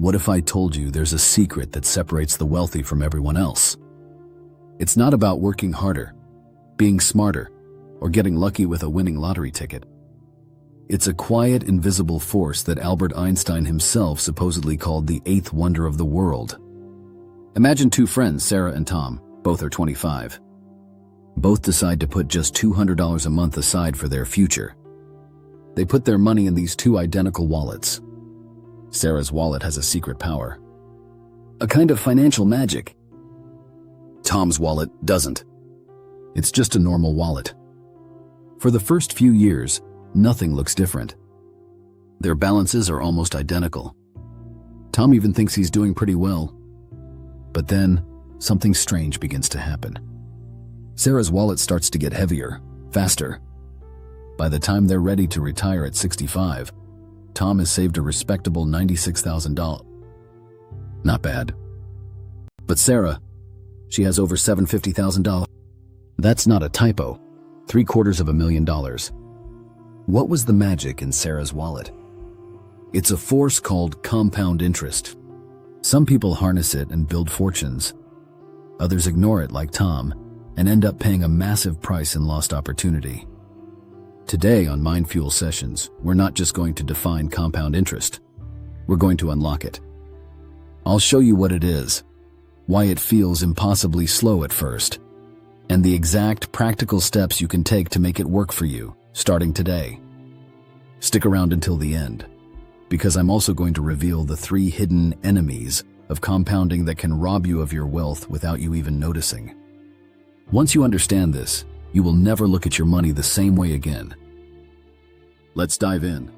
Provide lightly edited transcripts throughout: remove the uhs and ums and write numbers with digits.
What if I told you there's a secret that separates the wealthy from everyone else? It's not about working harder, being smarter, or getting lucky with a winning lottery ticket. It's a quiet, invisible force that Albert Einstein himself supposedly called the eighth wonder of the world. Imagine two friends, Sarah and Tom. Both are 25. Both decide to put just $200 a month aside for their future. They put their money in these two identical wallets. Sarah's wallet has a secret power, a kind of financial magic. Tom's wallet doesn't. It's just a normal wallet. For the first few years, nothing looks different. Their balances are almost identical. Tom even thinks he's doing pretty well. But then, something strange begins to happen. Sarah's wallet starts to get heavier, faster. By the time they're ready to retire at 65, Tom has saved a respectable $96,000. Not bad. But Sarah, she has over $750,000. That's not a typo. $750,000. What was the magic in Sarah's wallet? It's a force called compound interest. Some people harness it and build fortunes. Others ignore it, like Tom, and end up paying a massive price in lost opportunity. Today on MindFuel Sessions, we're not just going to define compound interest. We're going to unlock it. I'll show you what it is, why it feels impossibly slow at first, and the exact practical steps you can take to make it work for you, starting today. Stick around until the end, because I'm also going to reveal the 3 hidden enemies of compounding that can rob you of your wealth without you even noticing. Once you understand this, you will never look at your money the same way again. Let's dive in.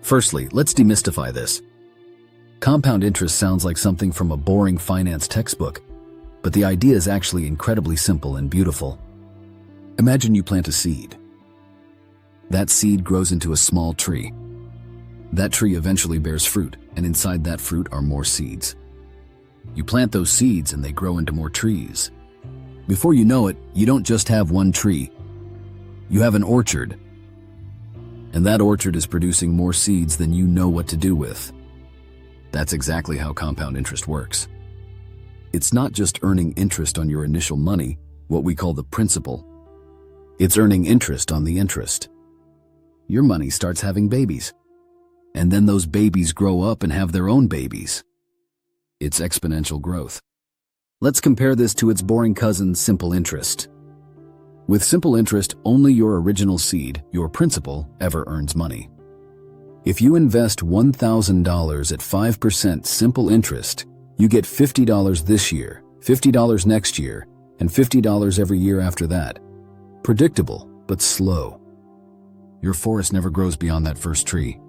Firstly, let's demystify this. Compound interest sounds like something from a boring finance textbook, but the idea is actually incredibly simple and beautiful. Imagine you plant a seed. That seed grows into a small tree. That tree eventually bears fruit, and inside that fruit are more seeds. You plant those seeds and they grow into more trees. Before you know it, you don't just have one tree. You have an orchard. And that orchard is producing more seeds than you know what to do with. That's exactly how compound interest works. It's not just earning interest on your initial money, what we call the principal. It's earning interest on the interest. Your money starts having babies. And then those babies grow up and have their own babies. It's exponential growth. Let's compare this to its boring cousin, simple interest. With simple interest, only your original seed, your principal, ever earns money. If you invest $1,000 at 5% simple interest, you get $50 this year, $50 next year, and $50 every year after that. Predictable, but slow. Your forest never grows beyond that first tree.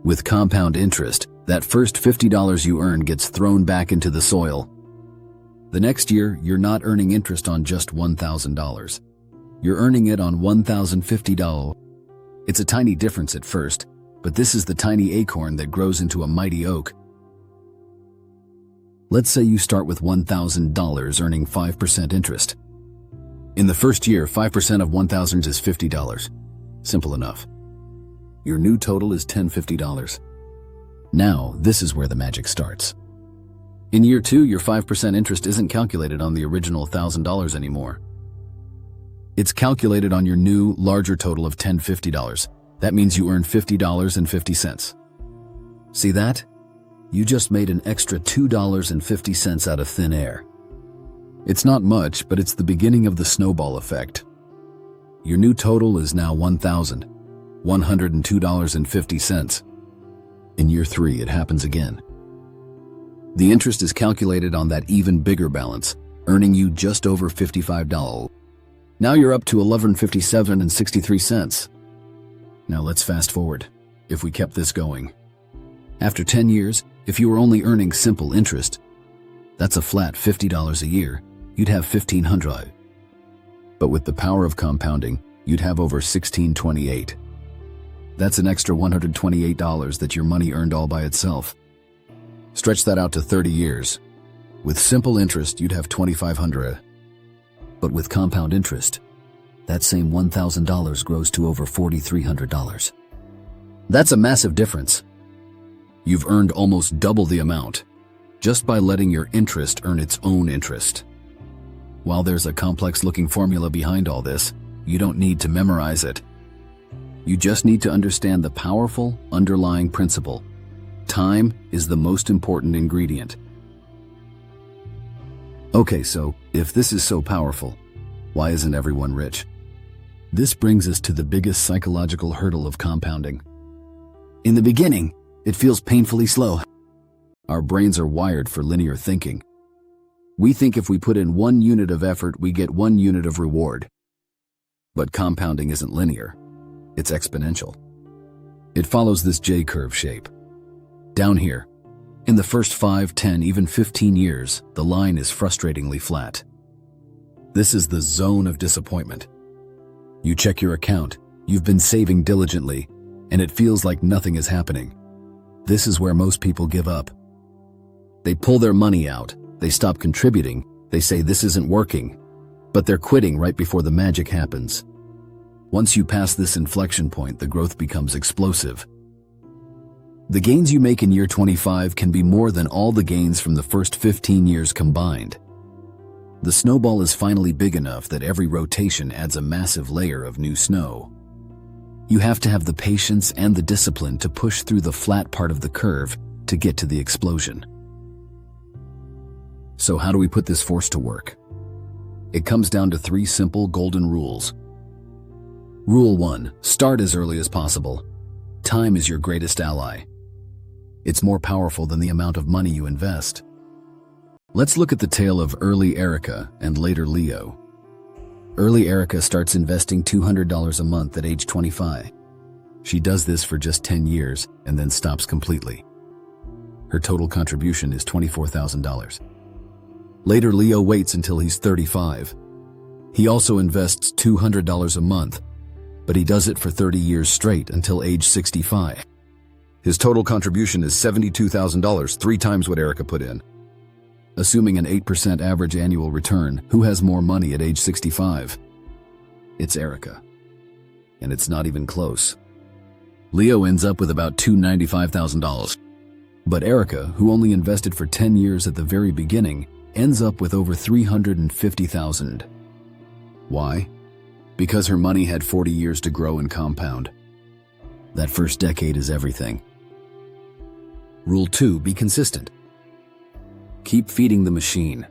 With compound interest, that first $50 you earn gets thrown back into the soil. The next year, you're not earning interest on just $1,000. You're earning it on $1,050. It's a tiny difference at first, but this is the tiny acorn that grows into a mighty oak. Let's say you start with $1,000 earning 5% interest. In the first year, 5% of $1,000 is $50. Simple enough. Your new total is $1,050. Now, this is where the magic starts. In year 2, your 5% interest isn't calculated on the original $1,000 anymore. It's calculated on your new, larger total of $1,050. That means you earn $50.50. See that? You just made an extra $2.50 out of thin air. It's not much, but it's the beginning of the snowball effect. Your new total is now $1,102.50. In year 3, it happens again. The interest is calculated on that even bigger balance, earning you just over $55. Now you're up to $11.5763. Now let's fast forward. If we kept this going, after 10 years, if you were only earning simple interest, that's a flat $50 a year, you'd have $1,500. But with the power of compounding, you'd have over $1,628. That's an extra $128 that your money earned all by itself. Stretch that out to 30 years. With simple interest, you'd have $2,500. But with compound interest, that same $1,000 grows to over $4,300. That's a massive difference. You've earned almost double the amount, just by letting your interest earn its own interest. While there's a complex-looking formula behind all this, you don't need to memorize it. You just need to understand the powerful, underlying principle. Time is the most important ingredient. Okay, so if this is so powerful, why isn't everyone rich? This brings us to the biggest psychological hurdle of compounding. In the beginning, it feels painfully slow. Our brains are wired for linear thinking. We think if we put in 1 unit of effort, we get 1 unit of reward. But compounding isn't linear. It's exponential. It follows this J-curve shape. Down here, in the first 5, 10, even 15 years, the line is frustratingly flat. This is the zone of disappointment. You check your account, you've been saving diligently, and it feels like nothing is happening. This is where most people give up. They pull their money out, they stop contributing, they say this isn't working, but they're quitting right before the magic happens. Once you pass this inflection point, the growth becomes explosive. The gains you make in year 25 can be more than all the gains from the first 15 years combined. The snowball is finally big enough that every rotation adds a massive layer of new snow. You have to have the patience and the discipline to push through the flat part of the curve to get to the explosion. So how do we put this force to work? It comes down to 3 simple golden rules. Rule 1, start as early as possible. Time is your greatest ally. It's more powerful than the amount of money you invest. Let's look at the tale of early Erica and later Leo. Early Erica starts investing $200 a month at age 25. She does this for just 10 years and then stops completely. Her total contribution is $24,000. Later, Leo waits until he's 35. He also invests $200 a month, but he does it for 30 years straight until age 65. His total contribution is $72,000, 3 times what Erica put in. Assuming an 8% average annual return, who has more money at age 65? It's Erica. And it's not even close. Leo ends up with about $295,000. But Erica, who only invested for 10 years at the very beginning, ends up with over $350,000. Why? Because her money had 40 years to grow and compound. That first decade is everything. Rule 2, be consistent. Keep feeding the machine.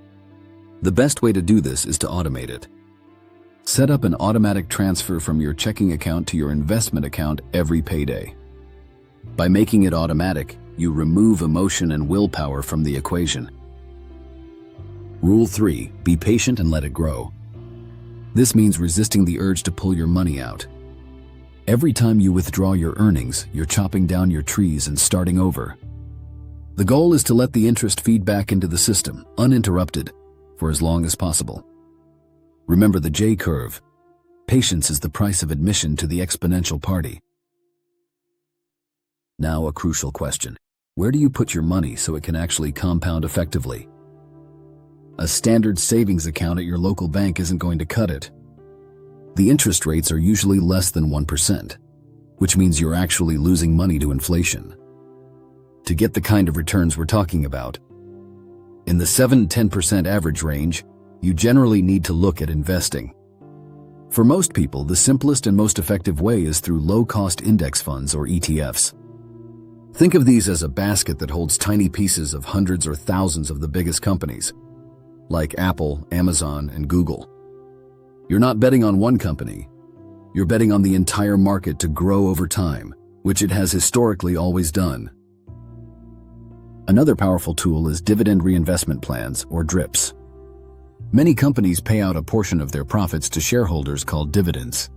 The best way to do this is to automate it. Set up an automatic transfer from your checking account to your investment account every payday. By making it automatic, you remove emotion and willpower from the equation. Rule 3, be patient and let it grow. This means resisting the urge to pull your money out. Every time you withdraw your earnings, you're chopping down your trees and starting over. The goal is to let the interest feed back into the system, uninterrupted, for as long as possible. Remember the J-curve. Patience is the price of admission to the exponential party. Now a crucial question. Where do you put your money so it can actually compound effectively? A standard savings account at your local bank isn't going to cut it. The interest rates are usually less than 1%, which means you're actually losing money to inflation. To get the kind of returns we're talking about, in the 7–10% average range, you generally need to look at investing. For most people, the simplest and most effective way is through low-cost index funds or ETFs. Think of these as a basket that holds tiny pieces of hundreds or thousands of the biggest companies, like Apple, Amazon, and Google. You're not betting on one company. You're betting on the entire market to grow over time, which it has historically always done. Another powerful tool is dividend reinvestment plans, or DRIPs. Many companies pay out a portion of their profits to shareholders called dividends.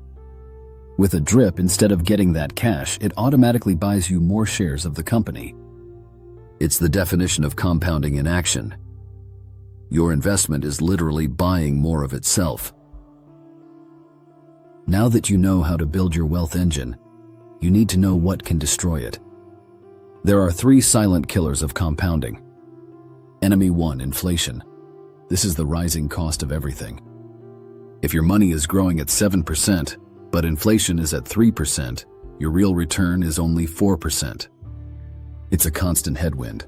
With a DRIP, instead of getting that cash, it automatically buys you more shares of the company. It's the definition of compounding in action. Your investment is literally buying more of itself. Now that you know how to build your wealth engine, you need to know what can destroy it. There are 3 silent killers of compounding. Enemy 1, inflation. This is the rising cost of everything. If your money is growing at 7%, but inflation is at 3%, your real return is only 4%. It's a constant headwind.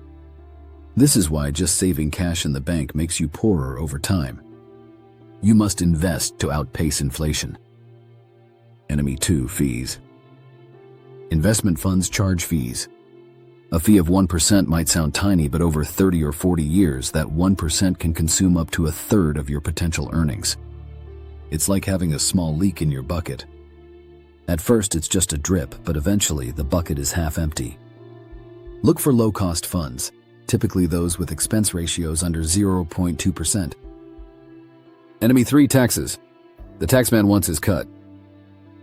This is why just saving cash in the bank makes you poorer over time. You must invest to outpace inflation. Enemy 2, fees. Investment funds charge fees. A fee of 1% might sound tiny, but over 30 or 40 years, that 1% can consume up to a third of your potential earnings. It's like having a small leak in your bucket. At first, it's just a drip, but eventually the bucket is half empty. Look for low-cost funds, typically those with expense ratios under 0.2%. Enemy 3, taxes. The taxman wants his cut.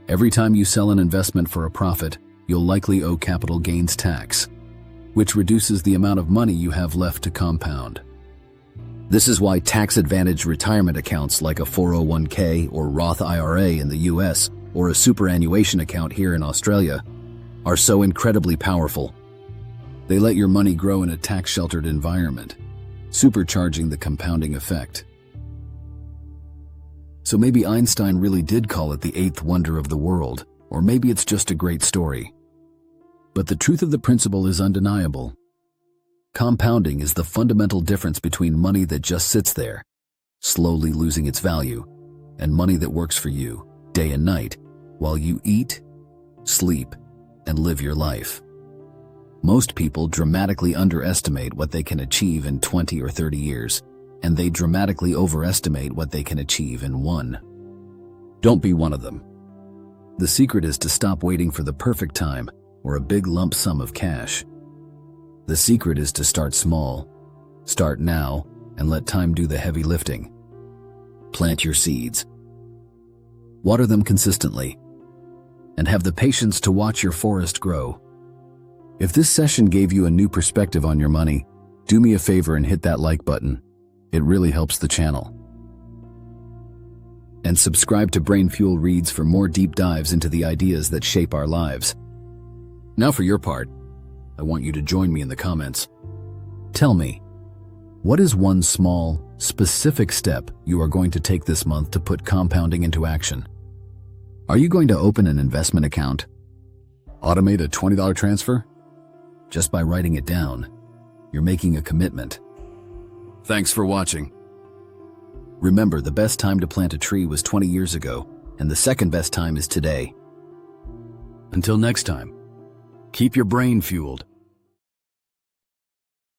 Every time you sell an investment for a profit, you'll likely owe capital gains tax, which reduces the amount of money you have left to compound. This is why tax-advantaged retirement accounts like a 401k or Roth IRA in the US or a superannuation account here in Australia are so incredibly powerful. They let your money grow in a tax-sheltered environment, supercharging the compounding effect. So maybe Einstein really did call it the eighth wonder of the world, or maybe it's just a great story. But the truth of the principle is undeniable. Compounding is the fundamental difference between money that just sits there, slowly losing its value, and money that works for you, day and night, while you eat, sleep, and live your life. Most people dramatically underestimate what they can achieve in 20 or 30 years, and they dramatically overestimate what they can achieve in 1. Don't be one of them. The secret is to stop waiting for the perfect time or a big lump sum of cash. The secret is to start small, start now, and let time do the heavy lifting. Plant your seeds. Water them consistently, and have the patience to watch your forest grow. If this session gave you a new perspective on your money, do me a favor and hit that like button. It really helps the channel. And subscribe to MindFuel Reads for more deep dives into the ideas that shape our lives. Now for your part, I want you to join me in the comments. Tell me, what is one small, specific step you are going to take this month to put compounding into action? Are you going to open an investment account? Automate a $20 transfer? Just by writing it down, you're making a commitment. Thanks for watching. Remember, the best time to plant a tree was 20 years ago, and the second best time is today. Until next time, keep your brain fueled.